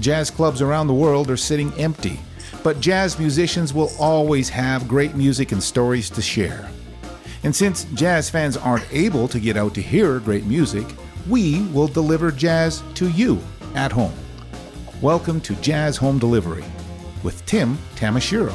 Jazz clubs around the world are sitting empty, but jazz musicians will always have great music and stories to share. And since jazz fans aren't able to get out to hear great music, we will deliver jazz to you at home. Welcome to Jazz Home Delivery with Tim Tamashiro.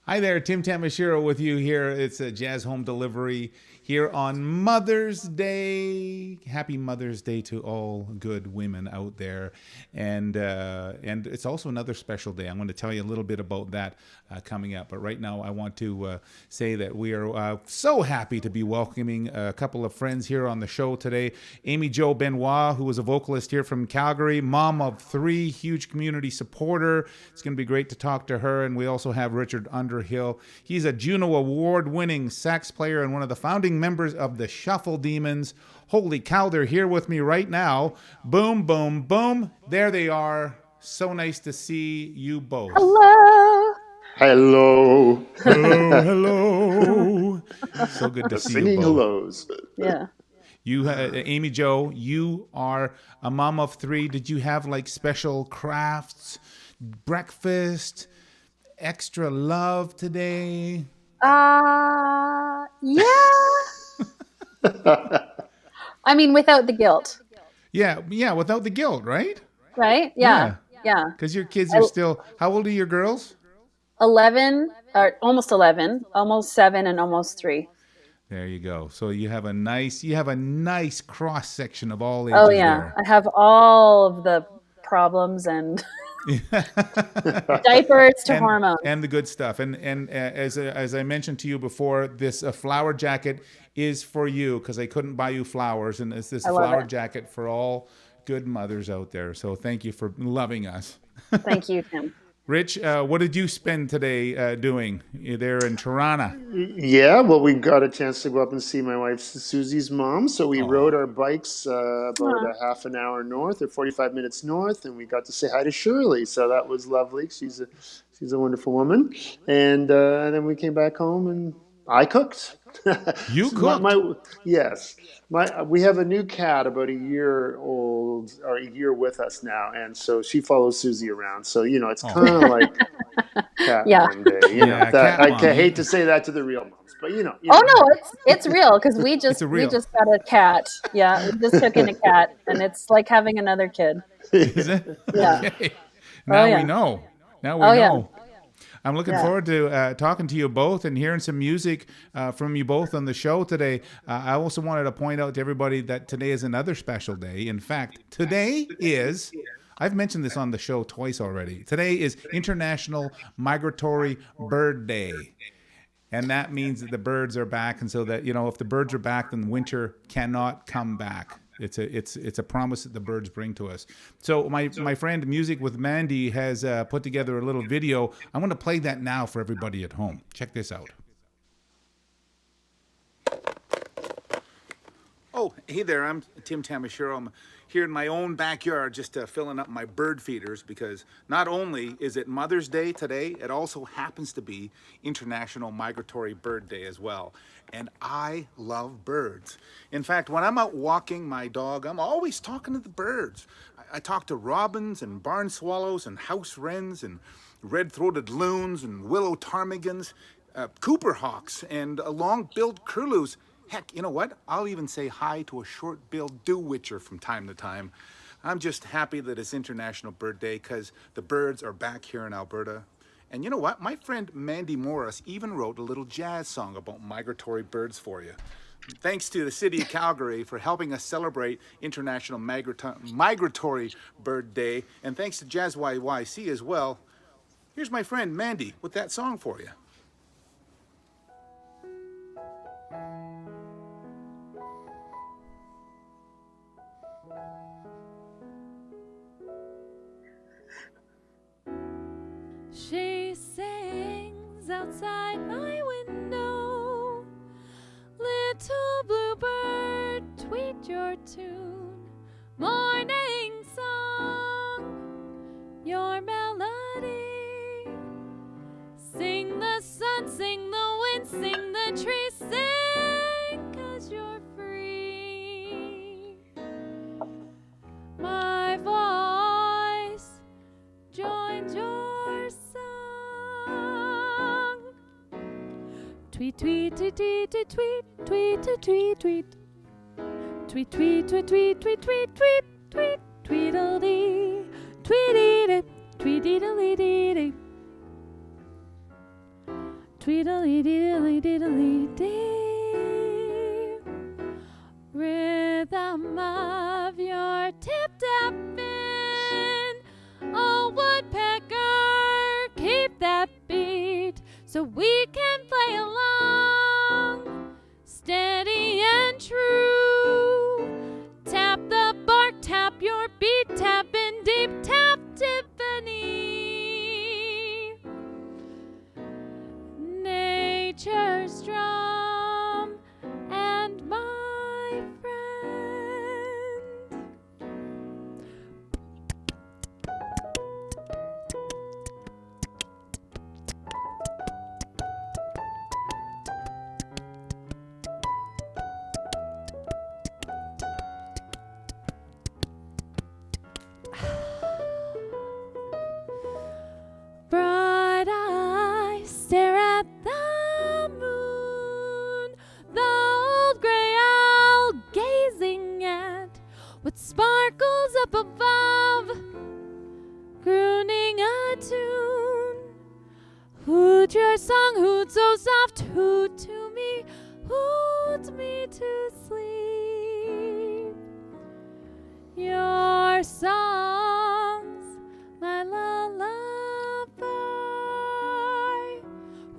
Hi there, Tim Tamashiro with you here. It's a Jazz Home Delivery here on Mother's Day. Happy Mother's Day to all good women out there. And it's also another special day. I'm going to tell you a little bit about that coming up. But right now I want to say that we are so happy to be welcoming a couple of friends here on the show today. Aimee-Jo Benoit, who is a vocalist here from Calgary, mom of 3, huge community supporter. It's going to be great to talk to her. And we also have Richard Underhill. He's a Juno Award winning sax player and one of the founding members of the Shuffle Demons. Holy cow, they're here with me right now. Boom, boom, boom. There they are. So nice to see you both. Hello. Hello. Hello, hello. So good to see you Singing both. hellos. Yeah. You, Aimee-Jo, you are a mom of 3. Did you have like special crafts, breakfast, extra love today? Yeah. I mean, without the guilt. Yeah, without the guilt, right? Right? Yeah. Because your kids are still, how old are your girls? 11, or almost 11, almost 7, and almost 3. There you go. So you have a nice cross section of all ages. Oh yeah, there. I have all of the problems and diapers to hormones and the good stuff. And as I mentioned to you before, this flower jacket is for you because I couldn't buy you flowers, and it's this flower jacket for all good mothers out there. So thank you for loving us. Thank you, Tim. Rich, what did you spend today doing there in Toronto? Yeah, well, we got a chance to go up and see my wife Susie's mom. So we rode our bikes about a half an hour north or 45 minutes north, and we got to say hi to Shirley. So that was lovely. She's a wonderful woman. And then we came back home and I cooked. You cooked? Yes. We have a new cat about a year old, or a year with us now, and so she follows Susie around. So it's kind of like cat one day. I hate to say that to the real moms, but Oh no, it's real because we just got a cat. Yeah, we just took in a cat, and it's like having another kid. Is it? Yeah. Okay. Now we know. Now we know. Yeah. I'm looking forward to talking to you both and hearing some music from you both on the show today. I also wanted to point out to everybody that today is another special day. In fact, today is, I've mentioned this on the show twice already. Today is International Migratory Bird Day. And that means that the birds are back. And so that, if the birds are back, then winter cannot come back. It's a promise that the birds bring to us. So my friend Music with Mandy has put together a little video. I'm going to play that now for everybody at home. Check this out. Oh, hey there. I'm Tim Tamashiro. I'm here in my own backyard just filling up my bird feeders because not only is it Mother's Day today, it also happens to be International Migratory Bird Day as well. And I love birds. In fact, when I'm out walking my dog, I'm always talking to the birds. I talk to robins and barn swallows and house wrens and red-throated loons and willow ptarmigans, cooper hawks and long-billed curlews. Heck, you know what? I'll even say hi to a short-billed dew-witcher from time to time. I'm just happy that it's International Bird Day because the birds are back here in Alberta. And you know what? My friend Mandy Morris even wrote a little jazz song about migratory birds for you. Thanks to the city of Calgary for helping us celebrate International Migratory Bird Day. And thanks to JazzYYC as well. Here's my friend Mandy with that song for you. She sings outside my window. Little bluebird, tweet your tune. Morning song, your melody. Sing the sun, sing the wind, sing the trees, sing 'cause you're free. Tweet, tweet, tweet, tweet, tweet, tweet, tweet, tweet, tweet. Tweet, tweet, tweet, tweet, tweet, tweet, tweet, tweet, tweedledee, tweedledee, tweedledee, tweedledee, rhythm of your tip-tapping, oh woodpecker, keep that beat so we can play along, steady and true. Tap the bark, tap your beat, tap in deep, tap Tiffany. Nature's drum and my friend. Bright eyes stare at the moon, the old gray owl gazing at what sparkles up above, crooning a tune. Hoot your song, hoot so soft, hoot to me to sleep. Your songs, my lullaby.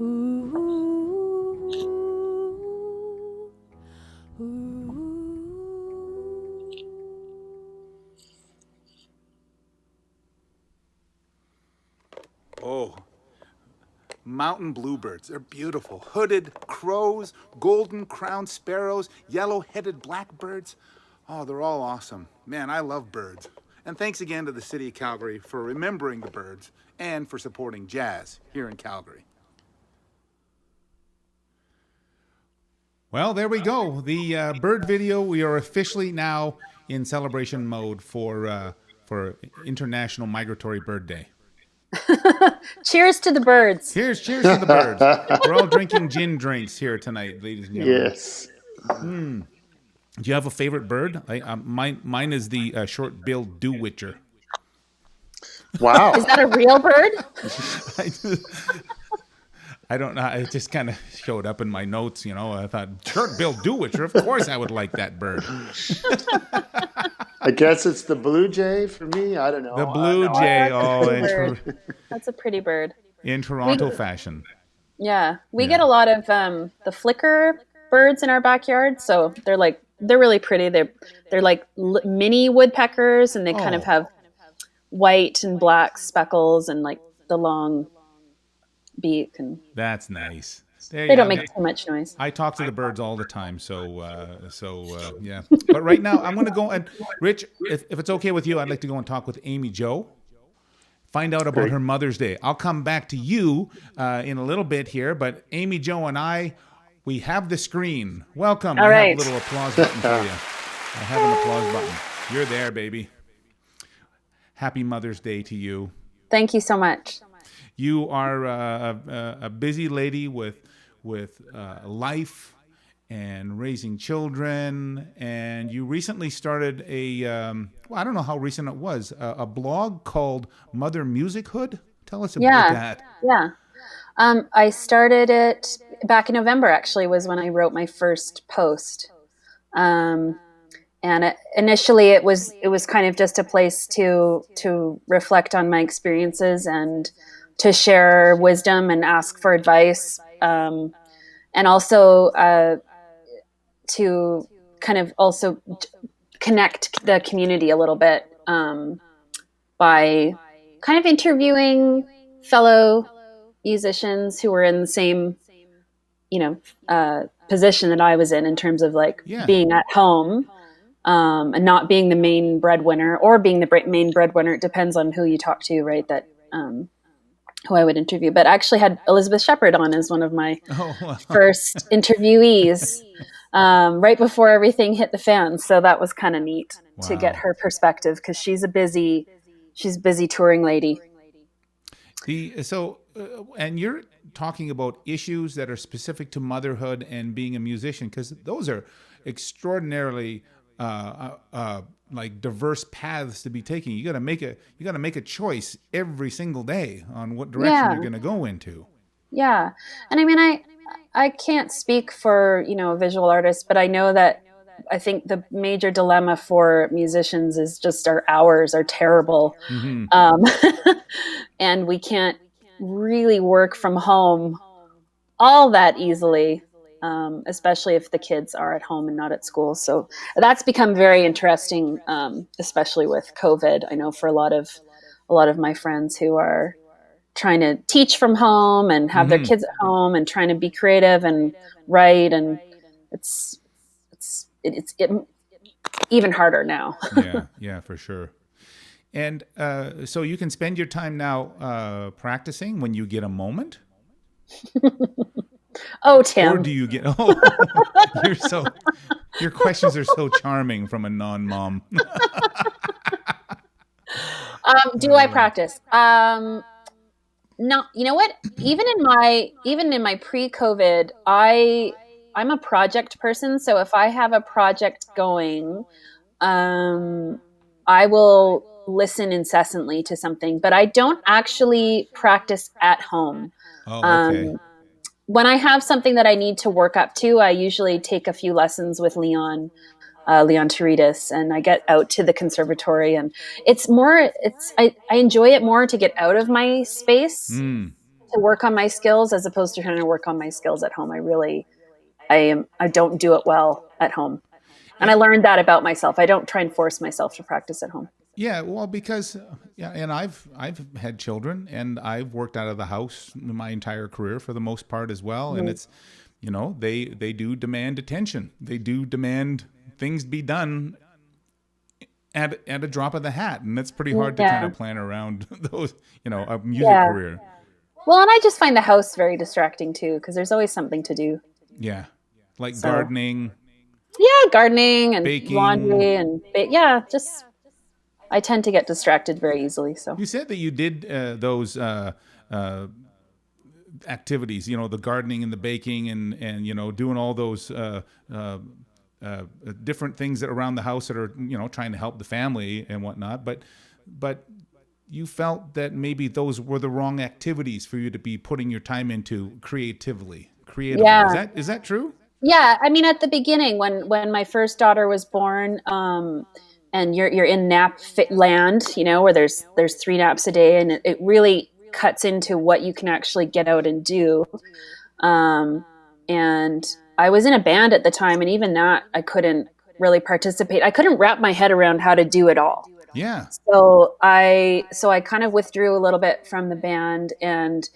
Ooh, ooh, ooh. Oh, mountain bluebirds. They're beautiful. Hooded crows, golden crowned sparrows, yellow-headed blackbirds. Oh, they're all awesome. Man, I love birds. And thanks again to the City of Calgary for remembering the birds and for supporting jazz here in Calgary. Well, there we go. The bird video. We are officially now in celebration mode for International Migratory Bird Day. Cheers to the birds. Cheers to the birds. We're all drinking gin drinks here tonight, ladies and gentlemen. Yes. Do you have a favorite bird? Mine is the short-billed dew-witcher. Wow. Is that a real bird? I don't know. It just kind of showed up in my notes, you know. I thought, short-billed dew-witcher, of course I would like that bird. I guess it's the blue jay for me. I don't know. The blue jay, That's a pretty bird. in Toronto fashion. Yeah, we get a lot of the flicker birds in our backyard, so they're really pretty. They're like mini woodpeckers, and they kind of have white and black speckles and like the long beak, and That's nice. they don't make too much noise. I talk to the birds all the time, so yeah. But right now, I'm going to go and Rich, if it's okay with you, I'd like to go and talk with Aimee-Jo. Find out about her Mother's Day. I'll come back to you in a little bit here, but Aimee-Jo and I, we have the screen. Welcome. All right. I have a little applause button for you. I have an applause button. You're there, baby. Happy Mother's Day to you. Thank you so much. You are a busy lady with life and raising children, and you recently started I don't know how recent it was, a blog called MotherMusicHood. Tell us about that. Yeah. I started it back in November, actually, was when I wrote my first post. And initially it was kind of just a place to reflect on my experiences and to share wisdom and ask for advice. And also to kind of also connect the community a little bit by kind of interviewing fellow musicians who were in the same, position that I was in terms of being at home and not being the main breadwinner or being the main breadwinner. It depends on who you talk to, right? That who I would interview. But I actually had Elizabeth Shepherd on as one of my first interviewees right before everything hit the fan. So that was kind of neat to get her perspective, because she's a busy touring lady. And you're talking about issues that are specific to motherhood and being a musician, because those are extraordinarily like diverse paths to be taking. You got to make a choice every single day on what direction you're going to go into. Yeah, and I mean, I can't speak for visual artists, but I know that I think the major dilemma for musicians is just our hours are terrible, and we can't really work from home all that easily, especially if the kids are at home and not at school. So that's become very interesting, especially with COVID. I know for a lot of my friends who are trying to teach from home and have their kids at home and trying to be creative and write, and it's even harder now. Yeah, for sure. And so you can spend your time now practicing when you get a moment. Oh, Tim. Or do you get? Oh, your questions are so charming from a non-mom. Do I practice? No, you know what? Even in my pre-COVID, I'm a project person. So if I have a project going, I will listen incessantly to something, but I don't actually practice at home. Oh, okay. When I have something that I need to work up to, I usually take a few lessons with Leon Terides, and I get out to the conservatory, and I enjoy it more to get out of my space to work on my skills, as opposed to trying to work on my skills at home. I don't do it well at home. And I learned that about myself. I don't try and force myself to practice at home. Yeah, well, because and I've had children, and I've worked out of the house my entire career for the most part as well, and it's they do demand attention. They do demand things be done at a drop of the hat, and it's pretty hard to kind of plan around those, a music career. Well, and I just find the house very distracting too, because there's always something to do. Yeah, like gardening. Yeah, gardening and baking. Laundry and just I tend to get distracted very easily. So you said that you did those activities, the gardening and the baking and doing all those different things that around the house that are trying to help the family and whatnot. But you felt that maybe those were the wrong activities for you to be putting your time into creatively. Yeah. Is that true? Yeah, I mean, at the beginning, when my first daughter was born, and you're in nap land, where there's 3 naps a day, and it really cuts into what you can actually get out and do. And I was in a band at the time, and even that I couldn't really participate. I couldn't wrap my head around how to do it all. Yeah. So I kind of withdrew a little bit from the band, and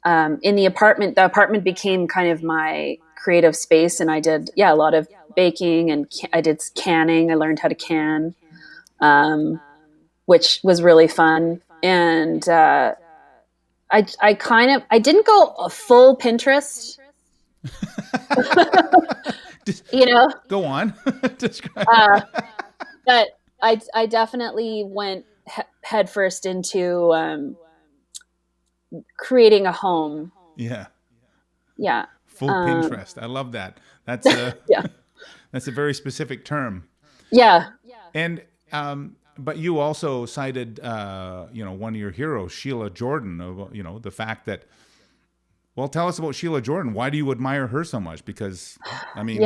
in the apartment became kind of my creative space, and I did a lot of baking, and I did canning. I learned how to can, which was really fun. And I didn't go a full Pinterest. Go on. Describe. But I definitely went headfirst into creating a home. Yeah. Yeah. Full Pinterest. I love that. That's that's a very specific term. Yeah. And but you also cited one of your heroes, Sheila Jordan, of the fact that, well, tell us about Sheila Jordan. Why do you admire her so much? Because I mean,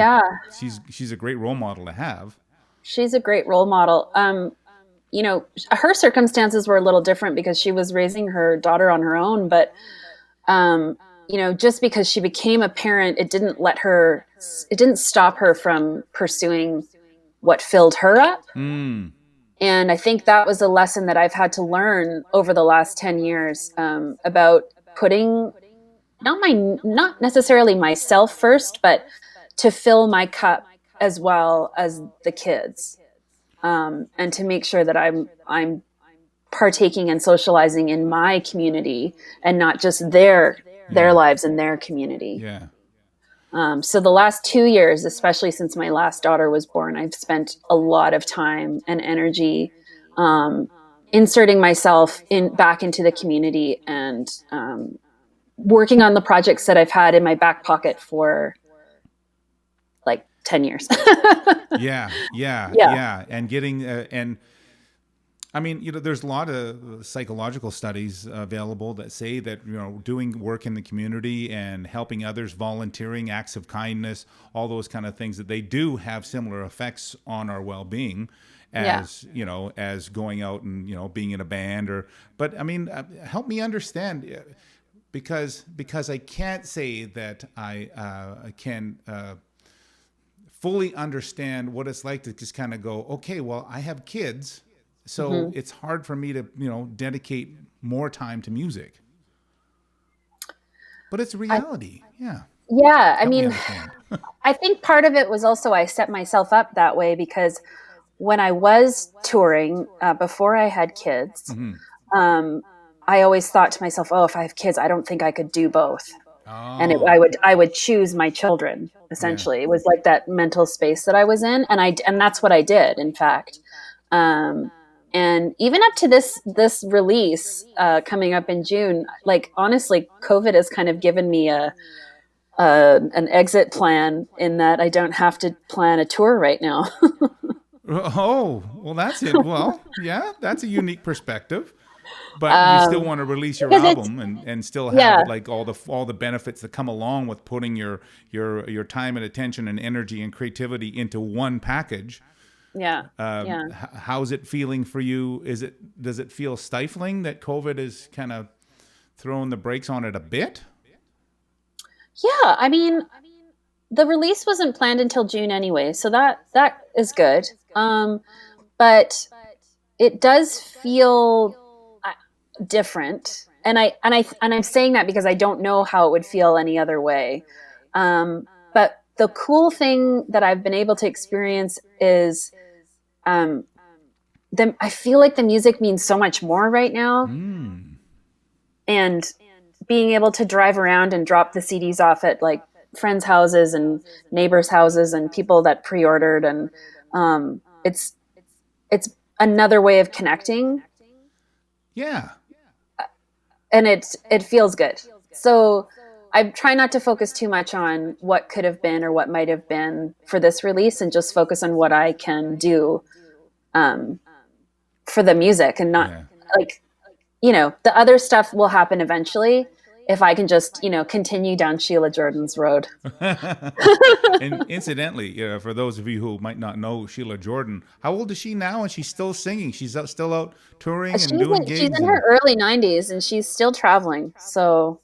she's a great role model to have. She's a great role model. Her circumstances were a little different because she was raising her daughter on her own, but just because she became a parent, it didn't stop her from pursuing what filled her up. And I think that was a lesson that I've had to learn over the last 10 years, about putting not necessarily myself first, but to fill my cup as well as the kids, and to make sure that I'm partaking and socializing in my community and not just their lives and their community. Yeah. So the last 2 years, especially since my last daughter was born, I've spent a lot of time and energy inserting myself back into the community and working on the projects that I've had in my back pocket for like 10 years. Yeah. And getting, and I mean, there's a lot of psychological studies available that say that, doing work in the community and helping others, volunteering, acts of kindness, all those kind of things, that they do have similar effects on our well-being as, as going out and, being in a band but I mean, help me understand, because I can't say that I can fully understand what it's like to just kind of go, okay, well, I have kids, so it's hard for me to, dedicate more time to music. But it's reality. Yeah. I mean, I think part of it was also I set myself up that way because when I was touring, before I had kids, I always thought to myself, oh, if I have kids, I don't think I could do both. And I would choose my children, essentially. Yeah. It was like that mental space that I was in. And that's what I did, in fact. And even up to this release coming up in June, like, honestly, COVID has kind of given me an exit plan in that I don't have to plan a tour right now. Oh, well, that's it. Well, yeah, that's a unique perspective. But you still want to release your album and still have like all the benefits that come along with putting your time and attention and energy and creativity into one package. How's it feeling for you? Does it feel stifling that COVID is kind of throwing the brakes on it a bit? Yeah, I mean, the release wasn't planned until June anyway, so that is good. But it does feel different, and I'm saying that because I don't know how it would feel any other way. But the cool thing that I've been able to experience is, I feel like the music means so much more right now, and being able to drive around and drop the CDs off at like friends' houses and neighbors' houses and people that pre-ordered, and it's another way of connecting. Yeah. And it feels good. So I try not to focus too much on what could have been or what might have been for this release, and just focus on what I can do for the music, and not the other stuff will happen eventually if I can just, continue down Sheila Jordan's road. And incidentally, for those of you who might not know Sheila Jordan, how old is she now? And she's still singing. She's still out touring and doing gigs. She's in her early 90s, and she's still traveling. So,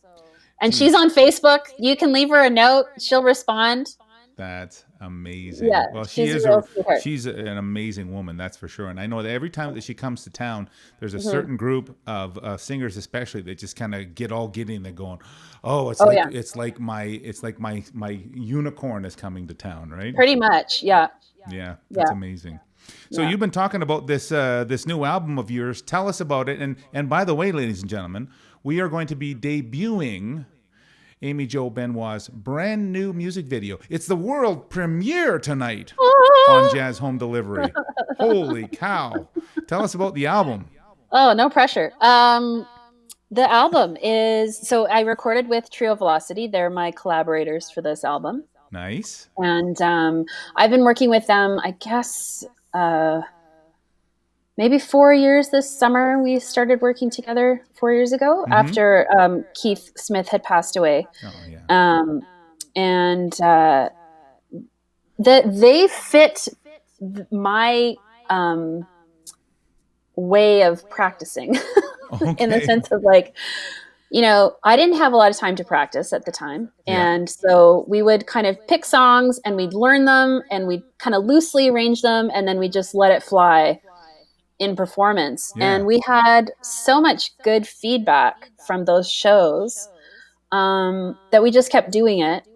and she's on Facebook. You can leave her a note. She'll respond. That's amazing. Yeah, well, she's an amazing woman, that's for sure. And I know that every time that she comes to town, there's a certain group of singers, especially, that just kind of get all giddy and they're going, "Oh, it's like my unicorn is coming to town," right? Pretty much, yeah. Yeah, that's amazing. So you've been talking about this new album of yours. Tell us about it. And by the way, ladies and gentlemen, we are going to be debuting Aimee-Jo Benoit's brand new music video. It's the world premiere tonight on Jazz Home Delivery. Holy cow. Tell us about the album. Oh, no pressure. The album is, so I recorded with Trio Velocity. They're my collaborators for this album. Nice. And I've been working with them, I guess, maybe 4 years this summer. We started working together 4 years ago after Keith Smith had passed away. Oh, yeah. And they fit my way of practicing in the sense of like, I didn't have a lot of time to practice at the time. Yeah. And so we would kind of pick songs and we'd learn them and we'd kind of loosely arrange them, and then we just let it fly in performance. Yeah. And we had so much good feedback from those shows that we just kept doing it.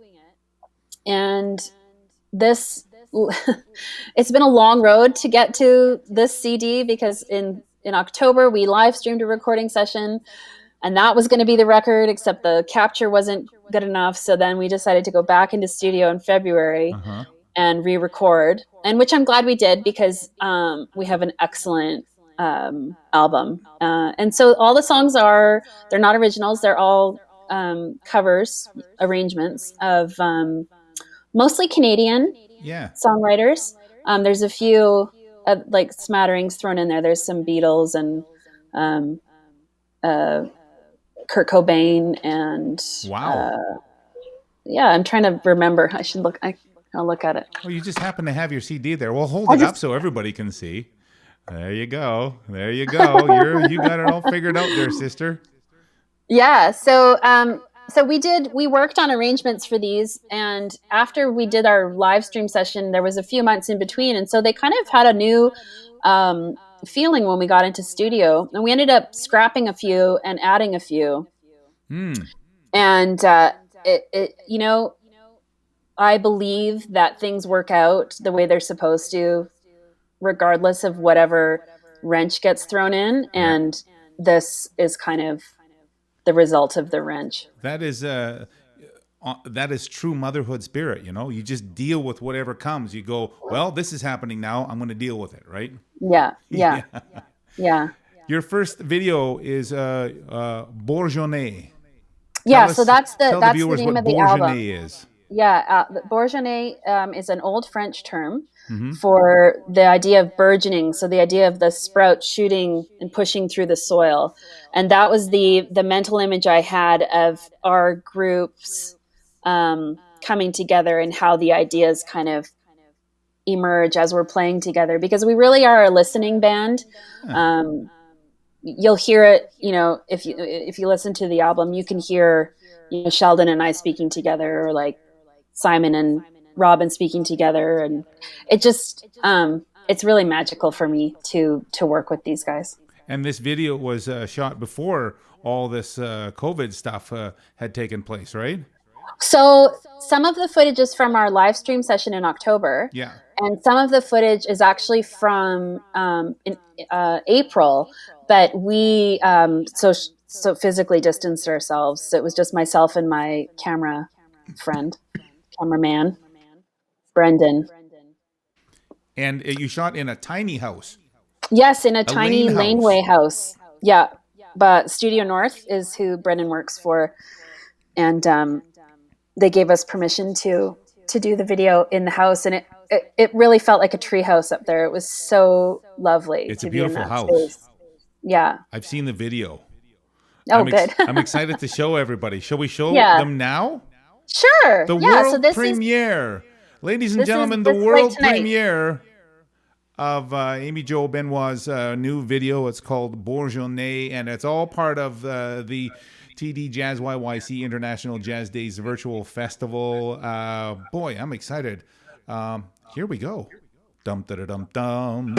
And this, it's been a long road to get to this CD, because in October we live streamed a recording session, and that was going to be the record, except the capture wasn't good enough. So then we decided to go back into studio in February and re-record, and which I'm glad we did, because we have an excellent album. And so all the songs they're not originals. They're all covers, arrangements of mostly Canadian songwriters. There's a few like smatterings thrown in there. There's some Beatles and Kurt Cobain and I'm trying to remember. I should look. I'll look at it. Oh, you just happen to have your CD there. Well, hold it up so everybody can see. There you go. There you go. You got it all figured out there, sister. Yeah. So we worked on arrangements for these, and after we did our live stream session, there was a few months in between, and so they kind of had a new feeling when we got into studio, and we ended up scrapping a few and adding a few. And it you know, I believe that things work out the way they're supposed to, regardless of whatever wrench gets thrown in. And this is kind of the result of the wrench. That is true motherhood spirit. You know, you just deal with whatever comes. You go, well, this is happening now. I'm going to deal with it. Right. Yeah. Your first video is Bourgeonnet. So that's the name of the album. Is. Yeah, bourgeonnet is an old French term for the idea of burgeoning. So the idea of the sprout shooting and pushing through the soil. And that was the mental image I had of our groups coming together and how the ideas kind of emerge as we're playing together. Because we really are a listening band. You'll hear it, you know, if you listen to the album, you can hear, you know, Sheldon and I speaking together, or like Simon and Robin speaking together, and it just it's really magical for me to work with these guys. And this video was shot before all this COVID stuff had taken place, right? So some of the footage is from our live stream session in October. Yeah. And some of the footage is actually from in April, but we so physically distanced ourselves. So it was just myself and my cameraman, Brendan. And you shot in a tiny house. Yes, in a tiny laneway house. Yeah, but Studio North is who Brendan works for, and they gave us permission to do the video in the house, and it really felt like a tree house up there. It was so lovely. It's a beautiful house. Space. Yeah, I've seen the video. Good. I'm excited to show everybody. Shall we show them now? Sure. The world premiere. Ladies and gentlemen, the world premiere of Aimee-Jo Benoit's new video. It's called Bourgeonnet, and it's all part of the TD JazzYYC International Jazz Days Virtual Festival. Boy, I'm excited. Here we go. Dum-da-da-dum-dum.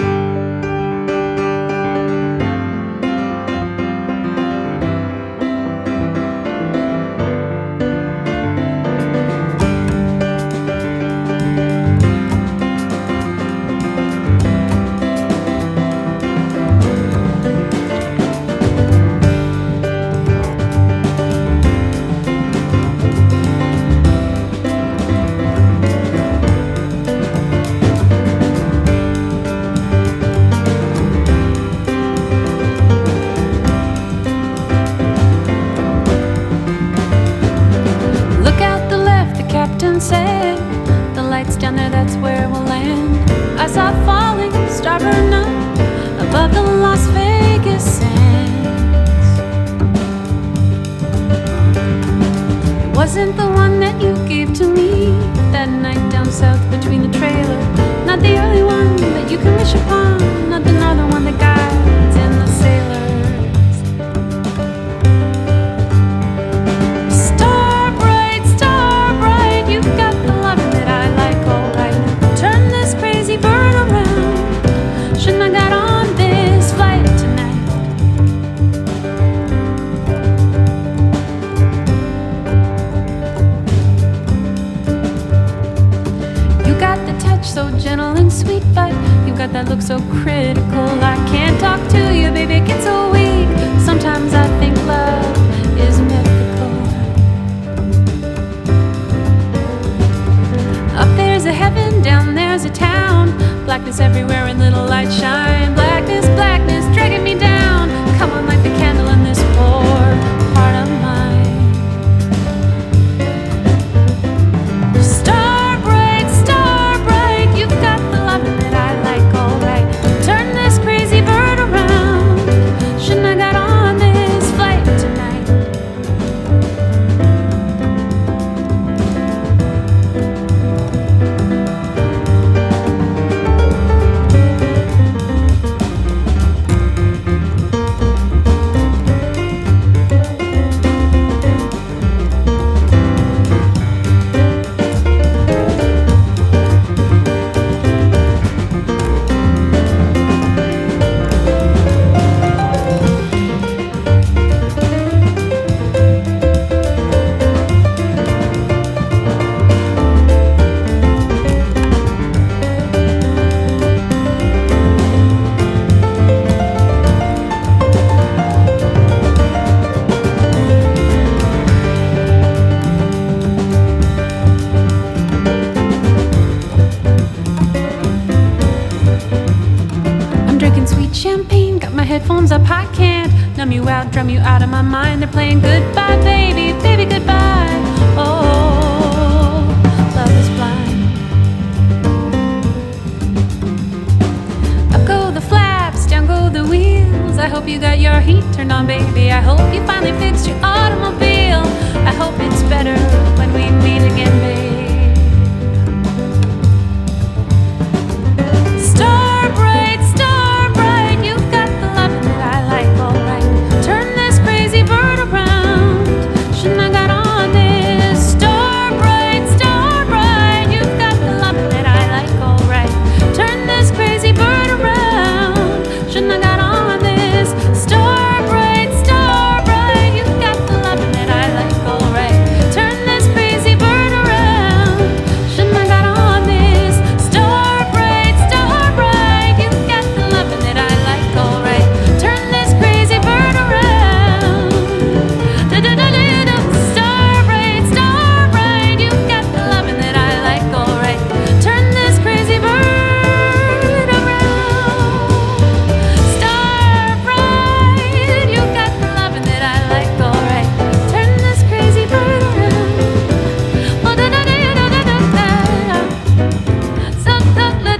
Wasn't the one that you gave to me that night down south between the trailer. Not the early one that you can wish upon, not the northern one that guides in the sailors. Star bright, you've got the loving that I like, alright. Turn this crazy bird around. Shouldn't I got on this flight tonight? So gentle and sweet, but you got that look so critical. I can't talk to you, baby, it gets so weak. Sometimes I think love is mythical. Up there's a heaven, down there's a town. Blackness everywhere and little light shine. Blackness, drum you out of my mind. They're playing goodbye, baby, baby, goodbye. Oh, love is blind. Up go the flaps, down go the wheels. I hope you got your heat turned on, baby. I hope you finally fixed your automobile. I hope it's better when we meet again, babe. Star bright, you've got the love that I like, alright. Turn this crazy bird around. Shouldn't I got on this? Star bright, you've got the love that I like, alright. Turn this crazy bird around. Shouldn't I got on this? Star bright, you've got the love that I like, alright. Turn this crazy bird around. Shouldn't I got on this? Star bright, you've got the love that I like, alright. Turn this crazy bird around. Da-da-da-da-da. Star bright, you've got the love that I like, alright. Turn this crazy bird around. Star bright, you've got the love that I like, alright. Turn this crazy bird around. Oh, da-da-da-da-da-da-da. Sa-da-da-da-da.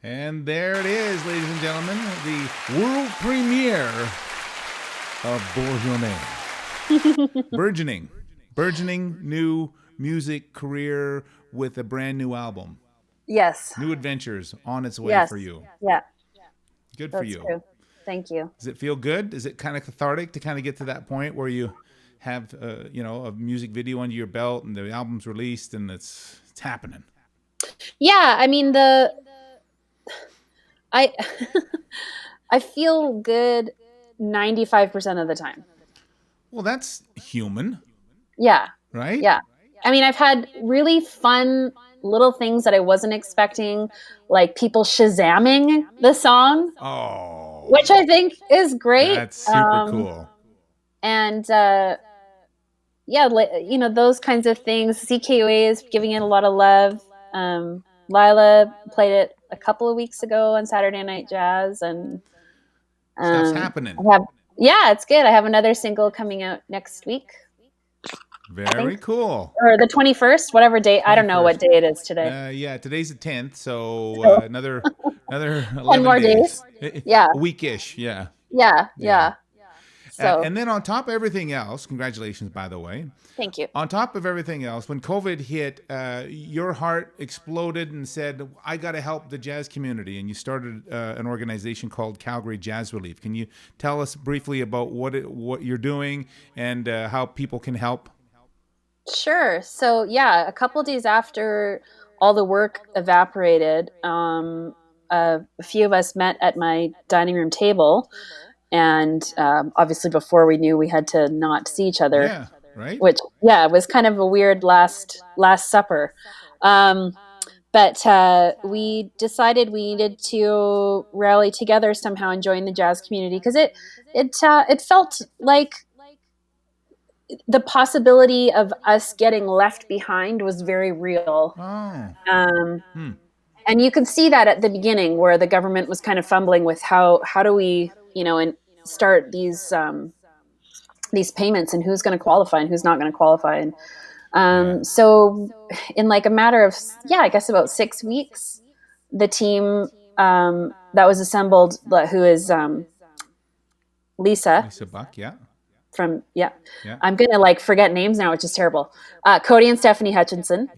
And there it is, ladies and gentlemen, the world premiere of Bourgeoning. Burgeoning new music career with a brand new album. Yes. New adventures on its way for you. Yeah. Good for That's you. true. Thank you. Does it feel good? Is it kind of cathartic to kind of get to that point where you have, a music video under your belt and the album's released and it's happening? Yeah, I mean I I feel good 95% of the time. Well, that's human. Yeah. Right? Yeah. I mean, I've had really fun little things that I wasn't expecting, like people Shazamming the song. Oh. Which I think is great. That's super cool. And those kinds of things. CKOA is giving it a lot of love. Lila played it a couple of weeks ago on Saturday Night Jazz, and stuff's happening. It's good. I have another single coming out next week. Very cool. Or the 21st, whatever date. 21st. I don't know what day it is today. Today's the 10th, so another 11 10 more days. Yeah. A weekish, yeah. Yeah. So. And then on top of everything else, congratulations, by the way. Thank you. On top of everything else, when COVID hit, your heart exploded and said, I got to help the jazz community. And you started an organization called Calgary Jazz Relief. Can you tell us briefly about what you're doing and how people can help? Sure. So, a couple of days after all the work evaporated, a few of us met at my dining room table. And obviously before we knew we had to not see each other. Yeah, right. Which, was kind of a weird last supper. But we decided we needed to rally together somehow and join the jazz community because it felt like the possibility of us getting left behind was very real. And you can see that at the beginning, where the government was kind of fumbling with how do we, and start these payments, and who's going to qualify and who's not going to qualify. And so in like a matter of, I guess about 6 weeks, the team that was assembled, who is Lisa Buck, from I'm gonna like forget names now, which is terrible. Cody and Stephanie Hutchinson,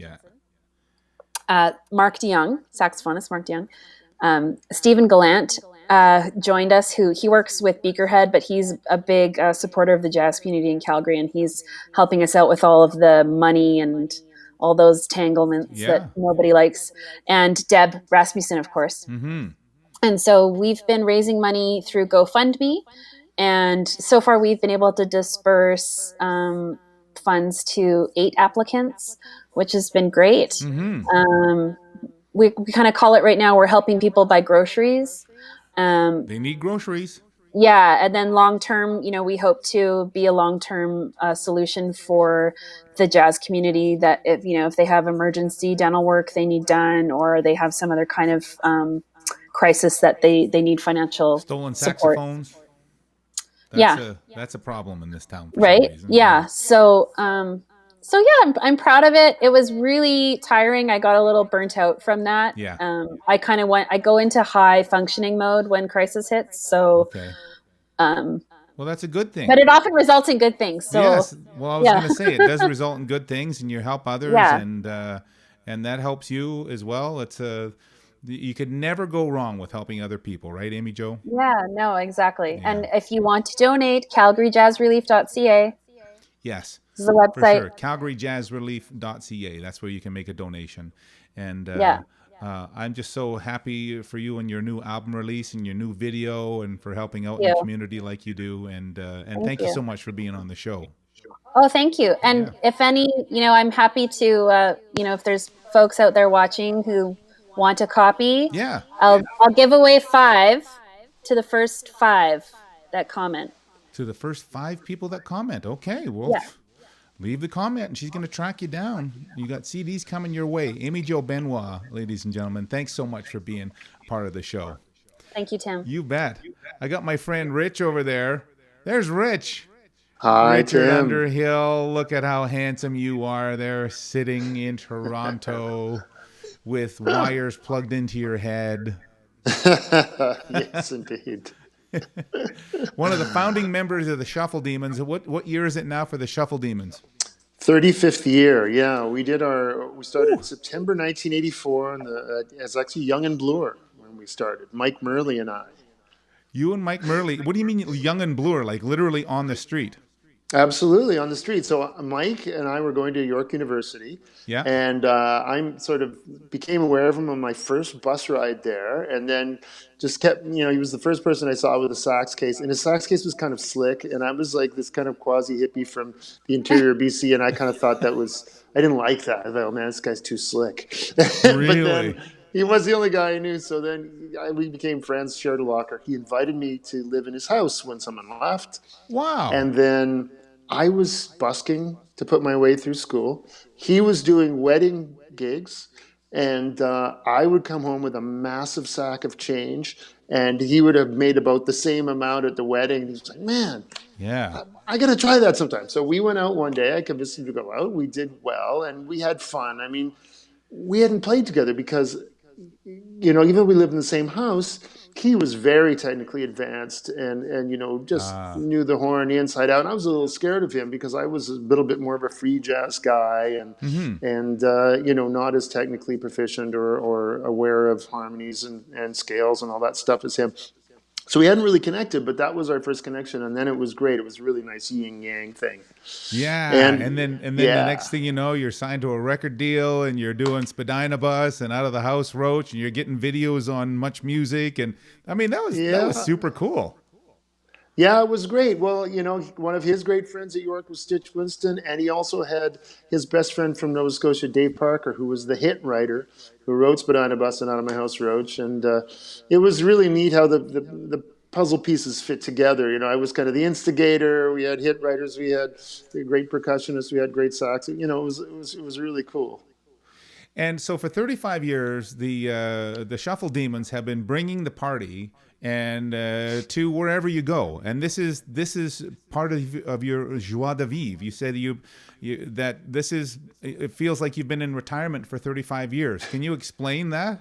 Mark DeYoung, saxophonist Mark DeYoung, Stephen Gallant joined us, who he works with Beakerhead, but he's a big supporter of the jazz community in Calgary, and he's helping us out with all of the money and all those tanglements that nobody likes. And Deb Rasmussen, of course. And so we've been raising money through GoFundMe, and so far we've been able to disperse funds to 8 applicants, which has been great. We kind of call it right now, we're helping people buy groceries. They need groceries. Yeah, and then long term, we hope to be a long term solution for the jazz community. That if they have emergency dental work they need done, or they have some other kind of crisis that they need financial stolen support. saxophones. That's a problem in this town, right? Yeah. So I'm proud of it. It was really tiring. I got a little burnt out from that. I go into high functioning mode when crisis hits. So, well, that's a good thing. But it often results in good things. So, yes. Well, I was going to say, it does result in good things, and you help others, and that helps you as well. It's you could never go wrong with helping other people, right, Aimee-Jo? Yeah, no, exactly. Yeah. And if you want to donate, calgaryjazzrelief.ca. Yes. This is the website. For sure. calgaryjazzrelief.ca. That's where you can make a donation. And I'm just so happy for you and your new album release and your new video, and for helping out in the community like you do. And thank you so much for being on the show. Oh, thank you. And if any, I'm happy to, if there's folks out there watching who want a copy, I'll give away 5 to the first 5 that comment. To the first 5 people that comment. Okay, well, leave the comment, and she's going to track you down. You got CDs coming your way. Aimee-Jo Benoit, ladies and gentlemen, thanks so much for being part of the show. Thank you, Tim. You bet. I got my friend Rich over there. There's Rich. Hi, Richard Tim. Underhill. Look at how handsome you are there, sitting in Toronto with wires plugged into your head. Yes, indeed. One of the founding members of the Shuffle Demons. What year is it now for the Shuffle Demons? 35th year. Yeah, we started in September 1984, and as actually Young and Bloor when we started. Mike Murley and I. You and Mike Murley. What do you mean Young and Bloor? Like literally on the street? Absolutely, on the street. So Mike and I were going to York University, and I sort of became aware of him on my first bus ride there, and then just kept, he was the first person I saw with a sax case, and his sax case was kind of slick, and I was like this kind of quasi-hippie from the interior of BC, and I kind of thought I didn't like that. I thought, oh man, this guy's too slick. Really? But then he was the only guy I knew, so then we became friends, shared a locker. He invited me to live in his house when someone left. Wow. And then I was busking to put my way through school. He was doing wedding gigs, and I would come home with a massive sack of change, and he would have made about the same amount at the wedding. And he was like, man, I got to try that sometime. So we went out one day. I convinced him to go out. We did well, and we had fun. I mean, we hadn't played together because, even though we lived in the same house, he was very technically advanced and just knew the horn inside out. And I was a little scared of him because I was a little bit more of a free jazz guy and not as technically proficient or aware of harmonies and scales and all that stuff as him. So we hadn't really connected, but that was our first connection, and then it was great. It was a really nice yin yang thing. Yeah, and then the next thing you know, you're signed to a record deal, and you're doing Spadina Bus and Out of the House Roach, and you're getting videos on Much Music, and I mean that was super cool. Yeah, it was great. Well, one of his great friends at York was Stitch Winston, and he also had his best friend from Nova Scotia, Dave Parker, who was the hit writer who wrote Spadina Bus and Out of My House Roach. And it was really neat how the puzzle pieces fit together. You know, I was kind of the instigator. We had hit writers, we had great percussionists, we had great sax. You know, it was really cool. And so for 35 years, the Shuffle Demons have been bringing the party and to wherever you go. And this is part of your joie de vivre. You said that this is, it feels like you've been in retirement for 35 years. Can you explain that?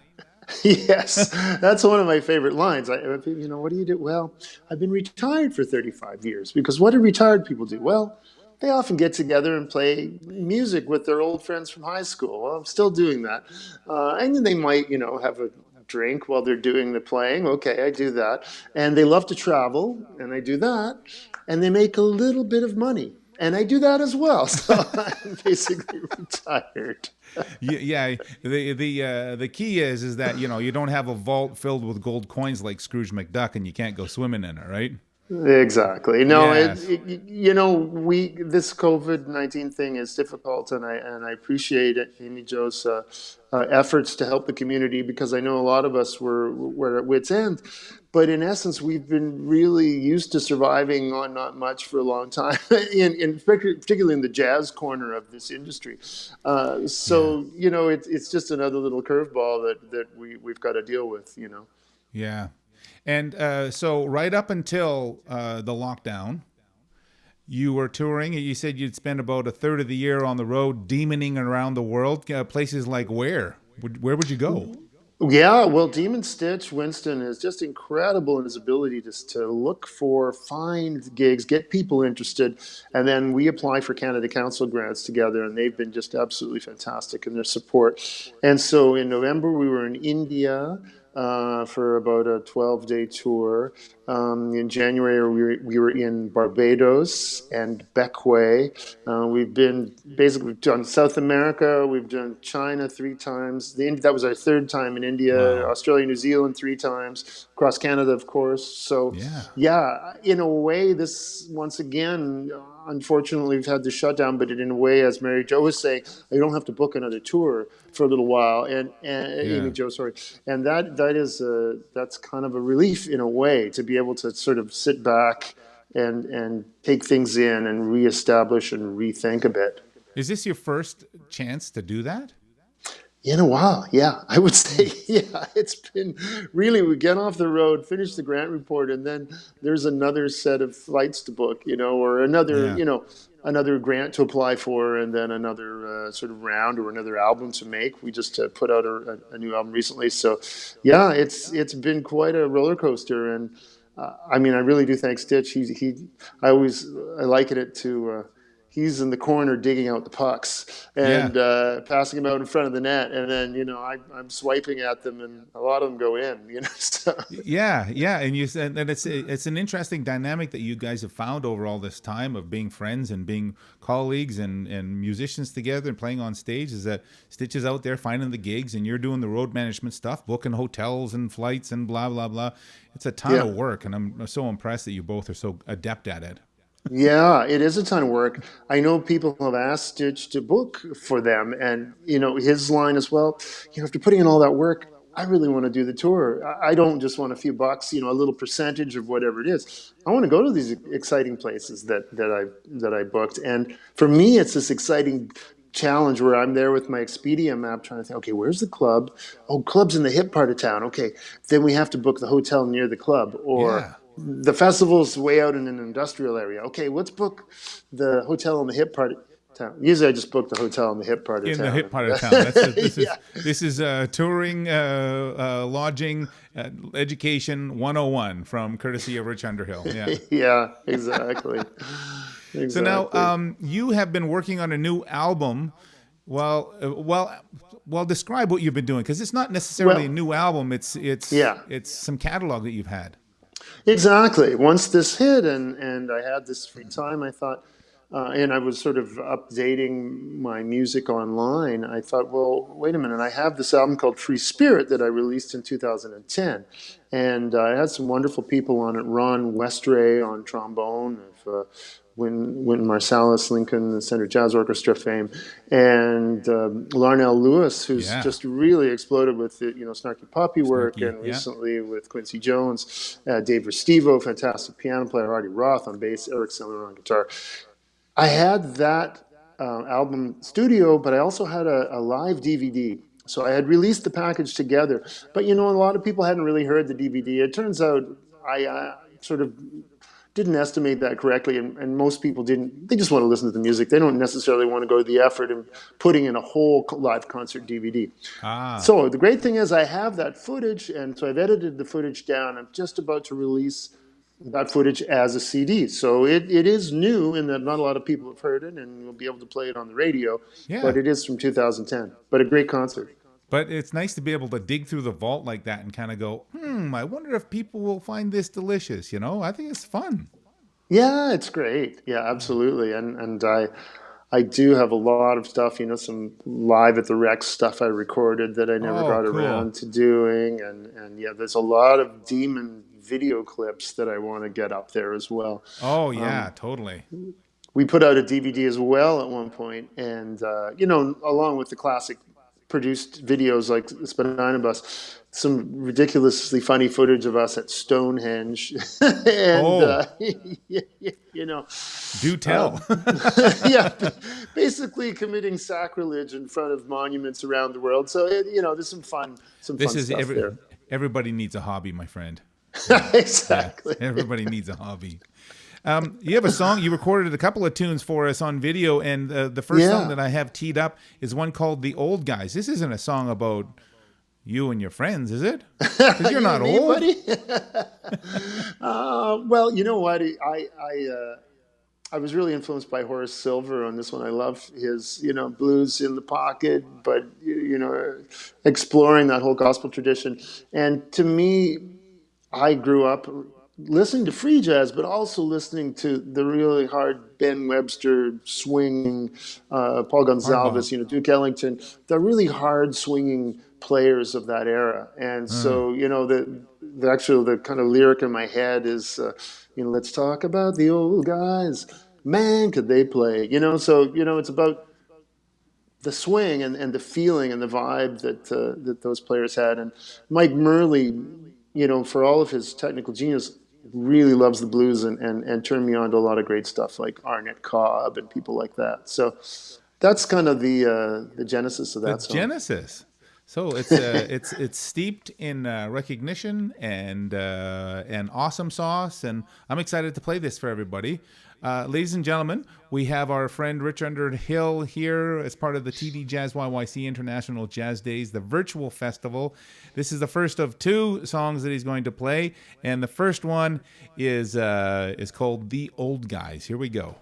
Yes, that's one of my favorite lines. You know, what do you do? Well, I've been retired for 35 years, because what do retired people do? Well, they often get together and play music with their old friends from high school. Well, I'm still doing that. And then they might, you know, have a drink while they're doing the playing. Okay, I do that. And they love to travel, and I do that. And they make a little bit of money, and I do that as well. So I'm basically retired. Yeah, the key is that, you know, you don't have a vault filled with gold coins like Scrooge McDuck and you can't go swimming in it, right? Exactly. No, Yes. you know, this COVID-19 thing is difficult, and I appreciate Aimee-Jo's efforts to help the community, because I know a lot of us were at wit's end. But in essence, we've been really used to surviving on not much for a long time, particularly in the jazz corner of this industry. So you know, it's just another little curveball that we've got to deal with. You know. Yeah. And so right up until the lockdown, you were touring. You said you'd spend about a third of the year on the road, demoning around the world. Places like where? Where would you go? Yeah, well, Demon Stitch Winston is just incredible in his ability to find gigs, get people interested, and then we apply for Canada Council grants together, and they've been just absolutely fantastic in their support. And so in November, we were in India for about a 12-day tour. In January, we were in Barbados and Bequia. We've done South America. We've done China 3 times. That was our 3rd time in India. Wow. Australia, New Zealand 3 times. Across Canada, of course. So, yeah, in a way, this, once again, unfortunately, we've had the shutdown, but in a way, as Mary Jo was saying, you don't have to book another tour for a little while. And Aimee-Jo, sorry. And that's kind of a relief in a way, to be able to sort of sit back and take things in and reestablish and rethink a bit. Is this your first chance to do that? In a while, yeah. I would say, yeah, it's been really, we get off the road, finish the grant report, and then there's another set of flights to book, you know, or another, you know, another grant to apply for, and then another sort of round or another album to make. We just put out a new album recently. So, yeah, it's been quite a roller coaster. And I mean, I really do thank Stitch. I liken it to, he's in the corner digging out the pucks and passing them out in front of the net, and then, you know, I'm swiping at them, and a lot of them go in. You know, so. Yeah, and you said that it's an interesting dynamic that you guys have found over all this time of being friends and being colleagues and musicians together and playing on stage. Is that Stitch is out there finding the gigs, and you're doing the road management stuff, booking hotels and flights and blah blah blah. It's a ton of work, and I'm so impressed that you both are so adept at it. Yeah, it is a ton of work. I know people have asked Stitch to book for them, and, you know, his line is, well, you know, after putting in all that work, I really want to do the tour. I don't just want a few bucks, you know, a little percentage of whatever it is. I want to go to these exciting places that I booked. And for me, it's this exciting challenge where I'm there with my Expedia map trying to think, okay, where's the club? Oh, club's in the hip part of town. Okay, then we have to book the hotel near the club, or the festival's way out in an industrial area. Okay, let's book the hotel in the hip part of town. Usually I just book the hotel in the hip part of town. In the hip part of town. This is touring, lodging, education 101 from courtesy of Rich Underhill. Yeah, yeah, exactly. So now you have been working on a new album. Well, describe what you've been doing, because it's not necessarily a new album. It's some catalog that you've had. Exactly. Once this hit and I had this free time, I thought, and I was sort of updating my music online, I thought, well, wait a minute, I have this album called Free Spirit that I released in 2010. And I had some wonderful people on it. Ron Westray on trombone, Wynton Marsalis, Lincoln the Center Jazz Orchestra fame, and Larnell Lewis, who's just really exploded with the, Snarky Puppy work, and recently with Quincy Jones, Dave Restivo, fantastic piano player, Artie Roth on bass, Eric Siller on guitar. I had that album studio, but I also had a live DVD. So I had released the package together. But, a lot of people hadn't really heard the DVD. It turns out I sort of didn't estimate that correctly, and most people didn't. They just want to listen to the music. They don't necessarily want to go to the effort of putting in a whole live concert DVD. So the great thing is I have that footage, and so I've edited the footage down. I'm just about to release that footage as a CD. So it is new in that not a lot of people have heard it, and you'll be able to play it on the radio. But it is from 2010. But a great concert. But it's nice to be able to dig through the vault like that and kind of go, I wonder if people will find this delicious. I think it's fun. Yeah, it's great. Yeah, absolutely. And I do have a lot of stuff, some live at the Rex stuff I recorded that I never got around to doing. And there's a lot of Demon video clips that I want to get up there as well. Oh, yeah, totally. We put out a DVD as well at one point, and, along with the classic produced videos like Spadina Bus, some ridiculously funny footage of us at Stonehenge. And, do tell. Basically committing sacrilege in front of monuments around the world. So, there's some fun stuff there. Everybody needs a hobby, my friend. Exactly. Yeah, everybody needs a hobby. You have a song, you recorded a couple of tunes for us on video, and the first song that I have teed up is one called The Old Guys. This isn't a song about you and your friends, is it? Because you're not old. Buddy? Well, you know what? I was really influenced by Horace Silver on this one. I love his, blues in the pocket, but, exploring that whole gospel tradition. And to me, I grew up listening to free jazz, but also listening to the really hard Ben Webster swing, Paul Gonsalves, Duke Ellington, the really hard swinging players of that era. And so, the kind of lyric in my head is, let's talk about the old guys. Man, could they play? So, it's about the swing and the feeling and the vibe that those players had. And Mike Murley, for all of his technical genius, really loves the blues and turned me on to a lot of great stuff like Arnett Cobb and people like that. So that's kind of the genesis of that song. Genesis. So it's steeped in recognition and awesome sauce, and I'm excited to play this for everybody. Ladies and gentlemen, we have our friend Rich Underhill here as part of the TD JazzYYC International Jazz Days, the virtual festival. This is the first of two songs that he's going to play, and the first one is called The Old Guys. Here we go.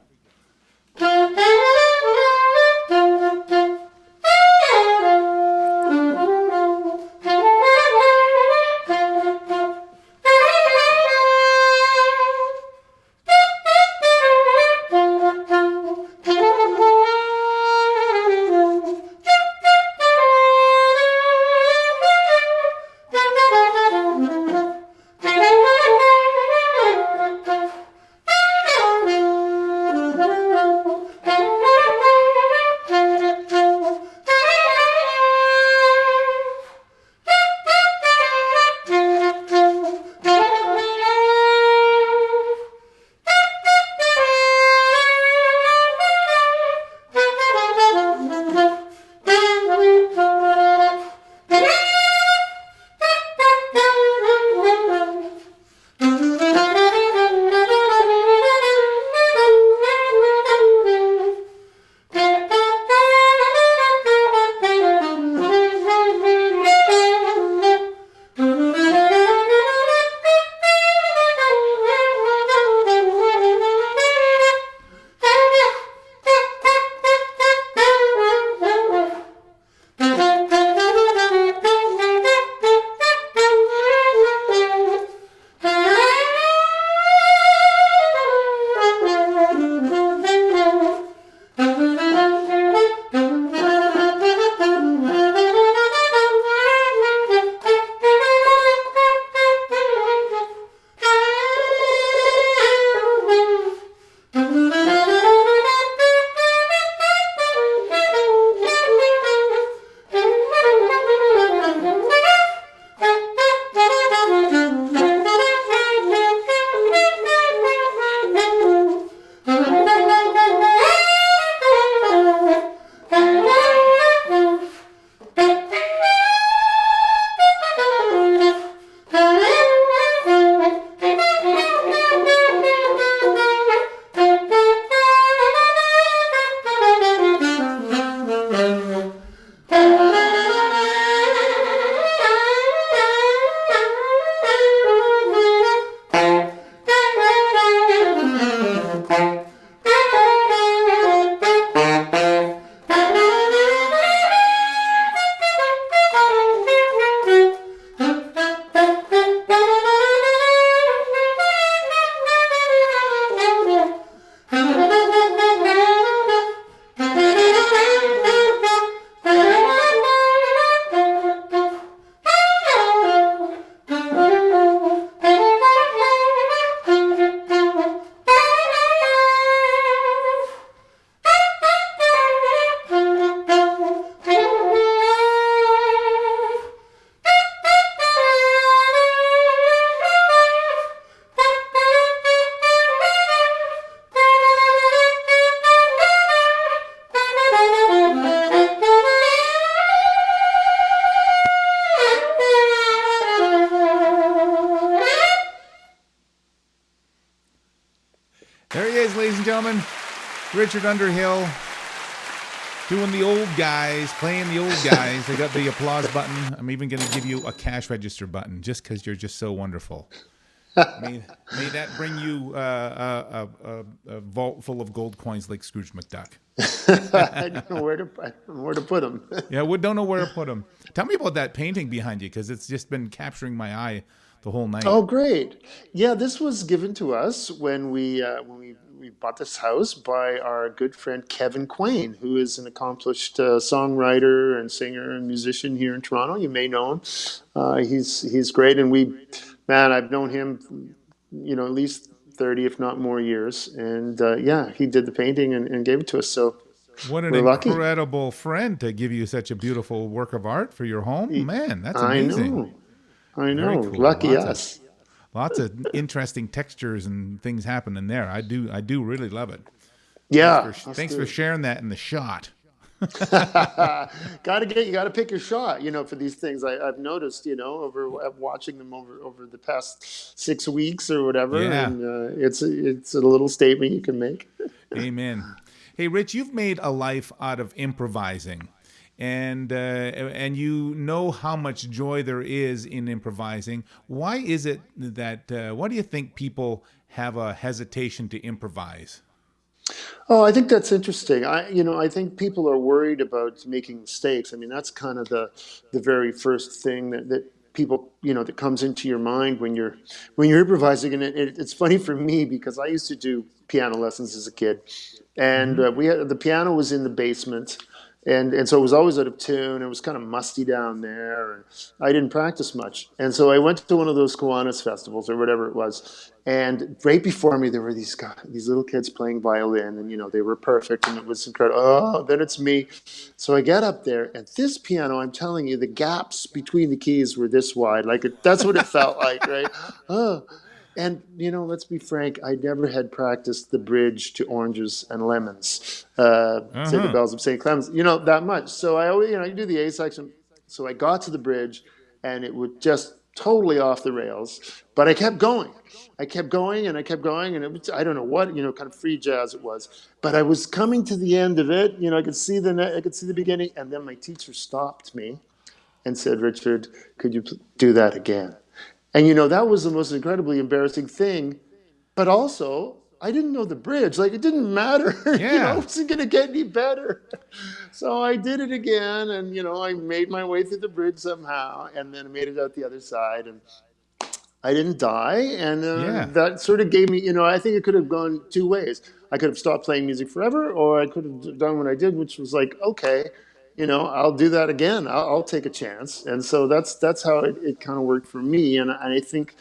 ladies and gentlemen, Richard Underhill doing the old guys, playing the old guys. They got the applause button. I'm even going to give you a cash register button just because you're just so wonderful. May that bring you a vault full of gold coins like Scrooge McDuck. I don't know where to put them. Yeah, we don't know where to put them. Tell me about that painting behind you, because it's just been capturing my eye the whole night. Oh, great! Yeah, this was given to us when we bought this house by our good friend Kevin Quain, who is an accomplished songwriter and singer and musician here in Toronto. You may know him. He's great, and I've known him, at least 30, if not more years. And he did the painting and gave it to us. So what an incredible friend to give you such a beautiful work of art for your home. Man, that's amazing. I know. Cool. Lucky us. Lots of interesting textures and things happening there. I do really love it. Yeah. Thanks for sharing that in the shot. You got to pick your shot, for these things. I've noticed, over watching them over the past 6 weeks or whatever. Yeah. And it's a little statement you can make. Amen. Hey, Rich, you've made a life out of improvising. And you know how much joy there is in improvising. Why is it that, why do you think people have a hesitation to improvise? Oh, I think that's interesting. I think people are worried about making mistakes. I mean, that's kind of the very first thing that people, that comes into your mind when you're improvising. And it's funny for me because I used to do piano lessons as a kid, and the piano was in the basement. And so it was always out of tune. It was kind of musty down there, and I didn't practice much. And so I went to one of those Kiwanis festivals or whatever it was, and right before me there were these little kids playing violin, and they were perfect, and it was incredible. Oh, then it's me. So I get up there, and this piano, I'm telling you, the gaps between the keys were this wide. That's what it felt like, right? Oh. And, let's be frank, I never had practiced the bridge to Oranges and Lemons, Say the Bells of St. Clements, that much. So I always, you do the A section. So I got to the bridge, and it was just totally off the rails. But I kept going. And it was, I don't know what, kind of free jazz it was. But I was coming to the end of it. I could see the beginning. And then my teacher stopped me and said, "Richard, could you do that again?" And, that was the most incredibly embarrassing thing. But also, I didn't know the bridge. It didn't matter. Yeah. It wasn't going to get any better. So I did it again. And, I made my way through the bridge somehow. And then I made it out the other side. And I didn't die. And that sort of gave me, I think it could have gone two ways. I could have stopped playing music forever, or I could have done what I did, which was okay, I'll do that again. I'll take a chance. And so that's how it kind of worked for me. And I think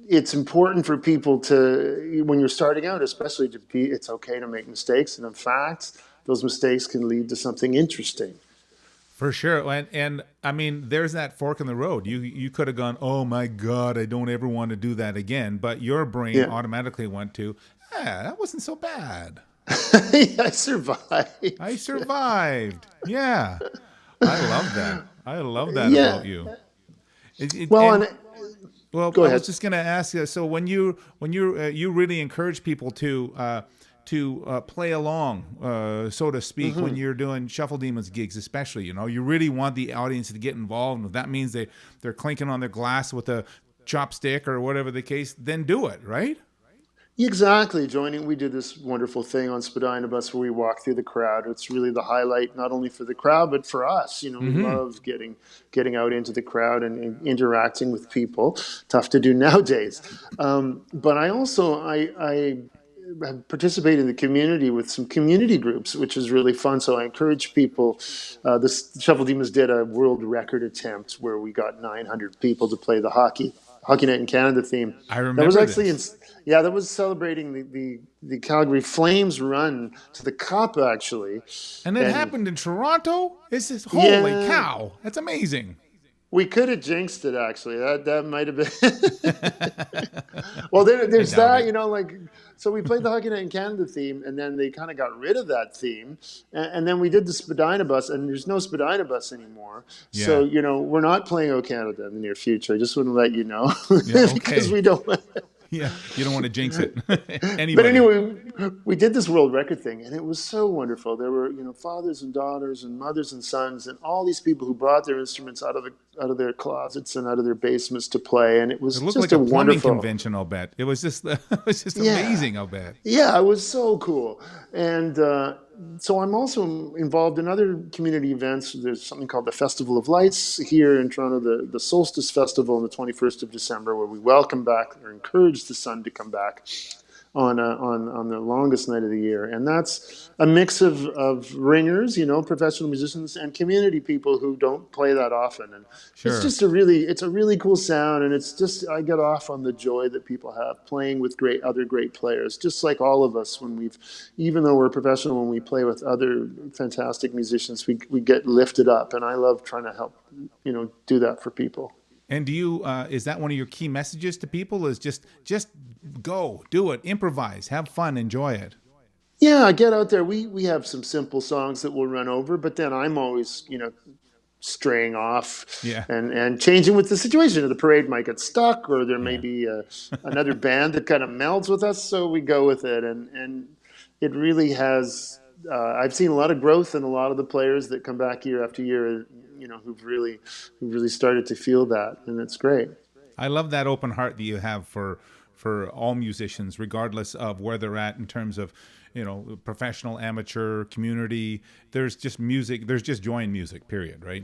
it's important for people to, when you're starting out, especially it's okay to make mistakes. And in fact, those mistakes can lead to something interesting. For sure. And I mean, there's that fork in the road. You could have gone, oh my God, I don't ever want to do that again. But your brain automatically went to, that wasn't so bad. I survived. Yeah. I love that about you. Go ahead. I was just going to ask you, so when you really encourage people to play along, so to speak, when you're doing Shuffle Demons gigs, especially, you really want the audience to get involved. And if that means they're clinking on their glass with a chopstick or whatever the case, then do it, right? Exactly. We did this wonderful thing on Spadina Bus where we walk through the crowd. It's really the highlight, not only for the crowd, but for us. We love getting out into the crowd and interacting with people. Tough to do nowadays. But I also, I participate in the community with some community groups, which is really fun. So I encourage people. The Shuffle Demons did a world record attempt where we got 900 people to play the Hockey Night in Canada theme. I remember that was actually that was celebrating the Calgary Flames run to the Cup, actually. And it happened in Toronto? Holy cow. That's amazing. We could have jinxed it, actually. That might have been. Well, there's that, so we played the Hockey Night in Canada theme, and then they kind of got rid of that theme. And then we did the Spadina Bus, and there's no Spadina Bus anymore. Yeah. So, we're not playing O Canada in the near future. I just want to let you know. Yeah, okay. Because we don't. Yeah, you don't want to jinx it. But Anybody. anyway, we did this world record thing, and it was so wonderful. There were, fathers and daughters and mothers and sons, and all these people who brought their instruments out of their closets and out of their basements to play, and it was It looked just like a a plumbing wonderful convention, I'll bet. It was just Yeah. amazing, I'll bet. Yeah, it was so cool. And so I'm also involved in other community events. There's something called the Festival of Lights here in Toronto, the Solstice Festival on the 21st of December, where we welcome back or encourage the sun to come back on the longest night of the year. And that's a mix of ringers, professional musicians, and community people who don't play that often. And Sure. it's a really cool sound. And it's just, I get off on the joy that people have playing with other great players, just like all of us even though we're professional, when we play with other fantastic musicians, we get lifted up. And I love trying to help, do that for people. And do you, is that one of your key messages to people, is just go, do it, improvise, have fun, enjoy it? Yeah, get out there. We have some simple songs that we'll run over, but then I'm always, straying off Yeah. and changing with the situation. The parade might get stuck, or there may be another band that kind of melds with us, so we go with it. And it really has, I've seen a lot of growth in a lot of the players that come back year after year, who've really started to feel that, and it's great. I love that open heart that you have for all musicians, regardless of where they're at in terms of, professional, amateur, community. There's just music. There's just joy in music, period, right?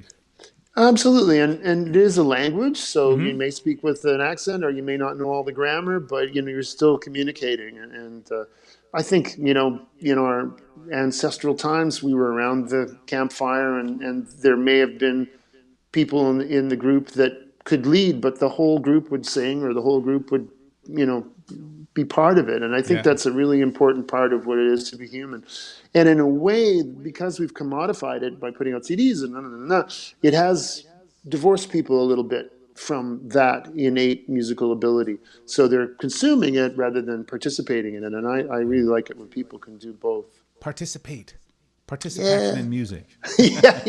Absolutely. And it is a language, so you may speak with an accent, or you may not know all the grammar, but, you're still communicating. And I think, our ancestral times, we were around the campfire, and there may have been people in the group that could lead, but the whole group would sing, or the whole group would, be part of it. And I think that's a really important part of what it is to be human. And in a way, because we've commodified it by putting out CDs it has divorced people a little bit from that innate musical ability. So they're consuming it rather than participating in it. And I really like it when people can do both. Participation Yeah. in music. yeah.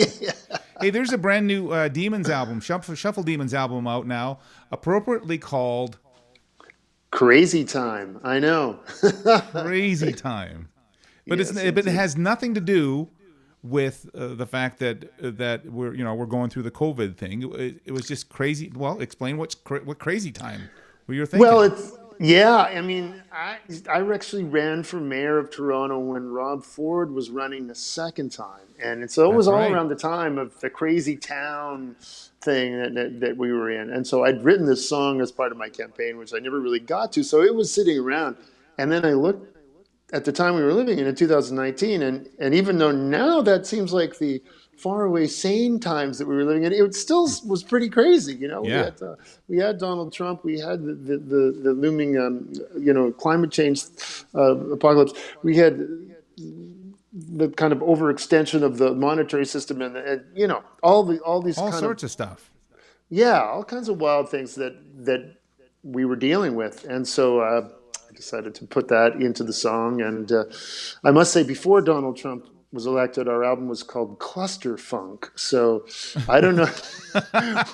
Hey, there's a brand new Demons album, Shuffle Demons album out now, appropriately called Crazy Time. I know. Crazy Time. But Yes, it has nothing to do with the fact that we're going through the COVID thing. It was just crazy. Well, explain what Crazy Time were you thinking? Well, I mean, I actually ran for mayor of Toronto when Rob Ford was running the second time, and so it was all around the time of the Crazy Town thing that we were in. And so I'd written this song as part of my campaign, which I never really got to. So it was sitting around, and then I looked at the time we were living in 2019, and even though now that seems like the faraway sane times that we were living in, it still was pretty crazy. Yeah. We had Donald Trump, we had the looming climate change apocalypse, we had the kind of overextension of the monetary system, and all these all kind sorts of stuff. Yeah, all kinds of wild things that we were dealing with. And so I decided to put that into the song. And I must say, before Donald Trump was elected, our album was called Cluster Funk. So I don't know. I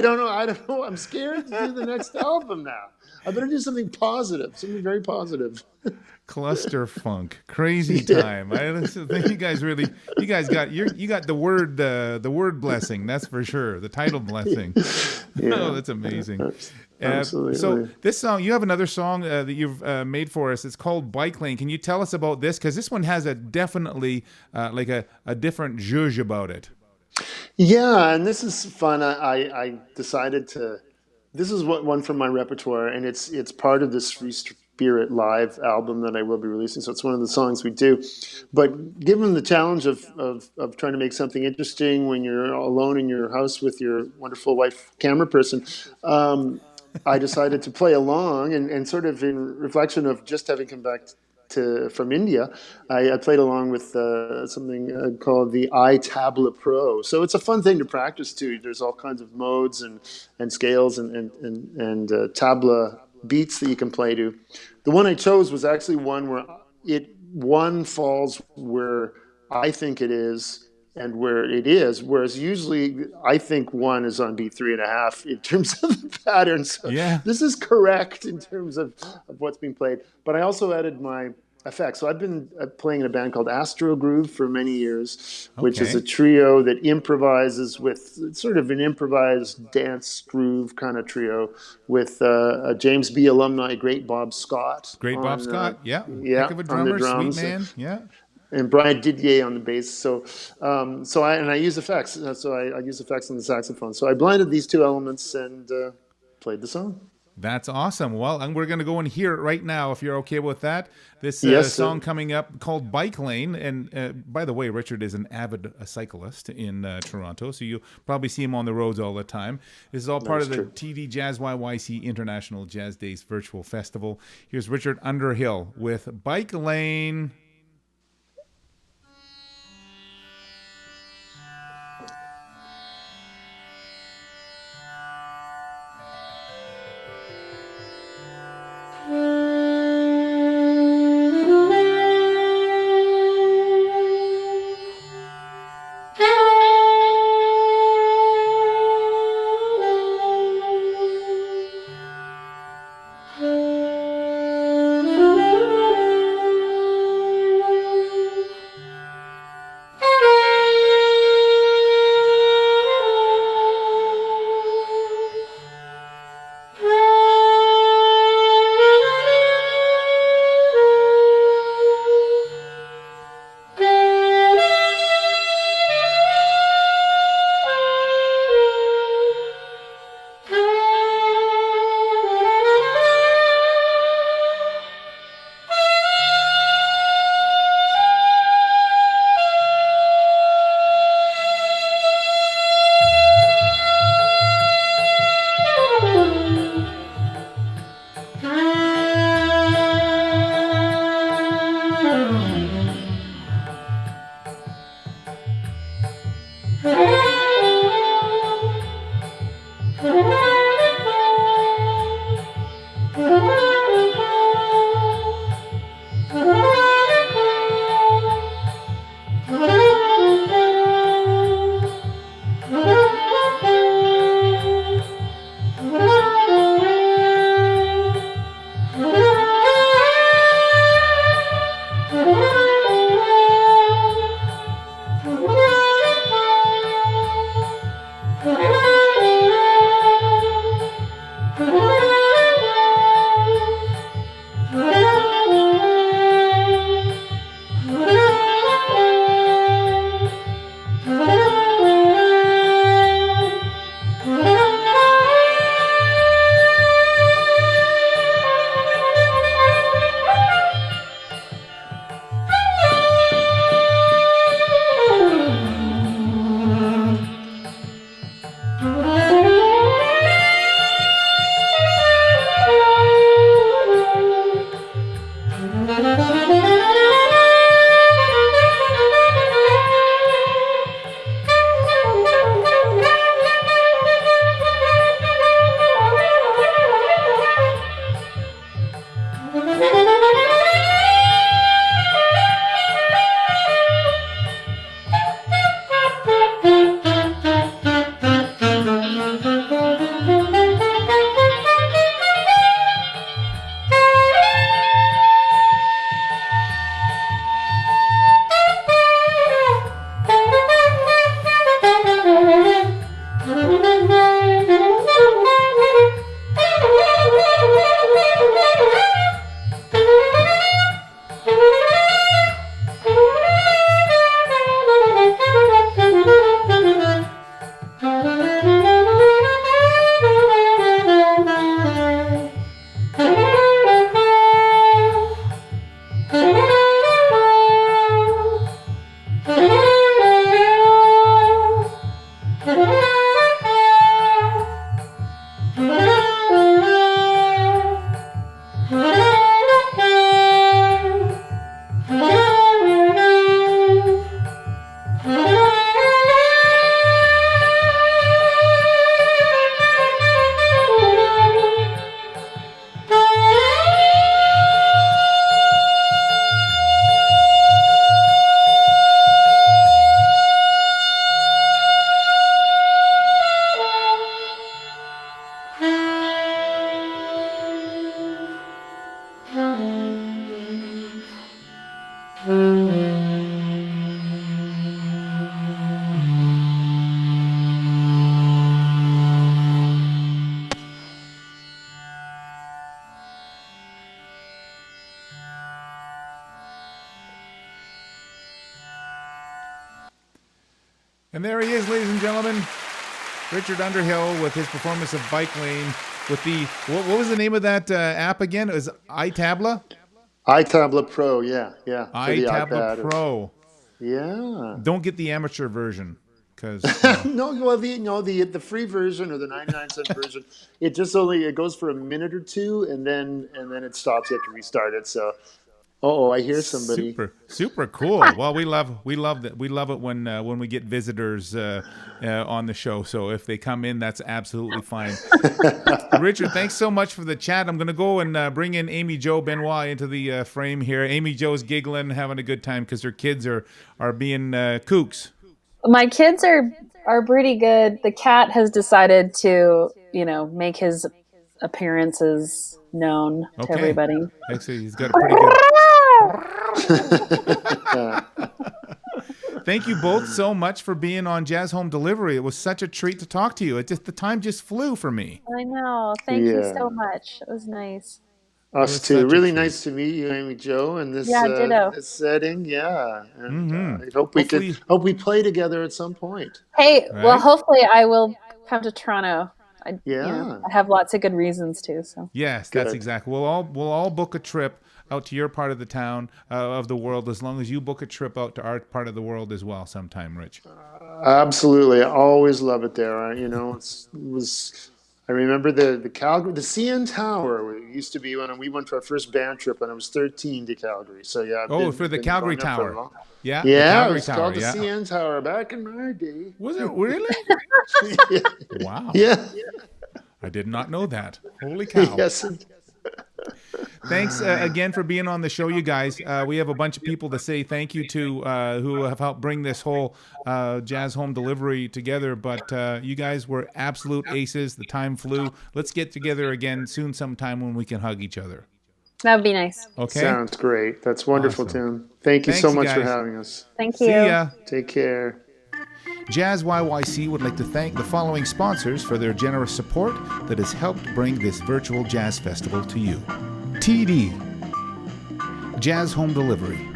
don't know. I'm scared to do the next album now. I better do something positive, something very positive. Cluster Funk, Crazy Time. I think you guys got the word blessing. That's for sure. The title blessing. Yeah. Oh, that's amazing. Absolutely. So this song, you have another song that you've made for us. It's called Bike Lane. Can you tell us about this? Because this one has a definitely like a different zhuzh about it. Yeah, and this is fun. I decided to. This is one from my repertoire, and it's part of this Free Spirit live album that I will be releasing. So it's one of the songs we do. But given the challenge of trying to make something interesting when you're alone in your house with your wonderful wife, camera person, I decided to play along and sort of in reflection of just having come back from India, I played along with something called the iTabla Pro. So it's a fun thing to practice too. There's all kinds of modes and scales and tabla beats that you can play to. The one I chose was actually one where one falls where I think it is, and where it is. Whereas usually I think one is on beat 3.5 in terms of the pattern. So Yeah. this is correct in terms of what's being played. But I also added my effects. So I've been playing in a band called Astro Groove for many years, which is a trio that improvises with sort of an improvised dance groove kind of trio with a James B. alumni, Great Bob Scott. Great Bob Scott, yeah. Yeah, Heck of a drummer, on the drums. sweet man, yeah. And Brian Didier on the bass. So I use effects. So I use effects on the saxophone. So I blended these two elements and played the song. That's awesome. Well, and we're going to go and hear it right now, if you're okay with that. This song coming up called Bike Lane. And by the way, Richard is an avid cyclist in Toronto, so you'll probably see him on the roads all the time. This is all part of the TD JazzYYC International Jazz Days Virtual Festival. Here's Richard Underhill with Bike Lane. And there he is, ladies and gentlemen. Richard Underhill with his performance of Bike Lane with the, what was the name of that app again? It was iTabla? iTabla Pro, yeah. For the iTabla iPad. Pro. Yeah. Don't get the amateur version because No, well, the free version or the 99-cent version, it goes for a minute or two and then it stops. You have to restart it. So, I hear somebody. super cool. Well, we love that. We love it when we get visitors on the show. So if they come in, that's absolutely fine. Richard, thanks so much for the chat. I'm going to go and bring in Aimee-Jo Benoit into the frame here. Aimee-Jo's giggling, having a good time because her kids are being kooks. My kids are pretty good. The cat has decided to, make his appearances known to everybody. Actually, he's got a pretty good. Thank you both so much for being on Jazz Home Delivery. It was such a treat to talk to you. The time just flew for me. I know. Thank you so much. It was nice. Us too. Really nice to meet you, Aimee-Jo, in this this setting. Yeah, and I hope we play together at some point. Hey, well, hopefully I will come to Toronto. I have lots of good reasons to. So yes, that's exactly. We'll all book a trip out to your part of the town of the world, as long as you book a trip out to our part of the world as well sometime, Rich. Absolutely, I always love it there. I remember the Calgary, the CN Tower. It used to be when we went for our first band trip when I was 13 to Calgary. So yeah. For the Calgary Tower. Yeah. Yeah, it was called the CN Tower back in my day. Was it really? Yeah. Wow. Yeah. I did not know that. Holy cow. Yes. Thanks again for being on the show, you guys. We have a bunch of people to say thank you to who have helped bring this whole Jazz Home Delivery together. But you guys were absolute aces. The time flew. Let's get together again soon sometime when we can hug each other. That would be nice. Okay. Sounds great. That's wonderful, Tim. Thanks so much for having us. Thank you. See ya. Take care. JazzYYC would like to thank the following sponsors for their generous support that has helped bring this virtual jazz festival to you. TD, Jazz Home Delivery,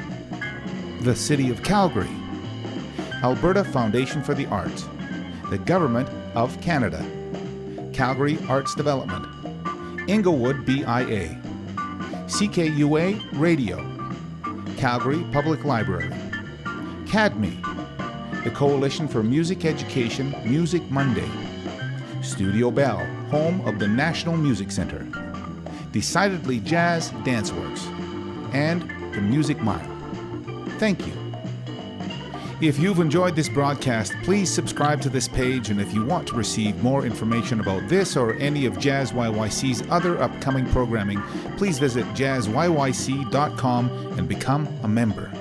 the City of Calgary, Alberta Foundation for the Arts, the Government of Canada, Calgary Arts Development, Inglewood BIA, CKUA Radio, Calgary Public Library, CADME, the Coalition for Music Education Music Monday, Studio Bell, home of the National Music Center, Decidedly Jazz Danceworks, and the Music Mile. Thank you. If you've enjoyed this broadcast, please subscribe to this page, and if you want to receive more information about this or any of JazzYYC's other upcoming programming, please visit jazzyyc.com and become a member.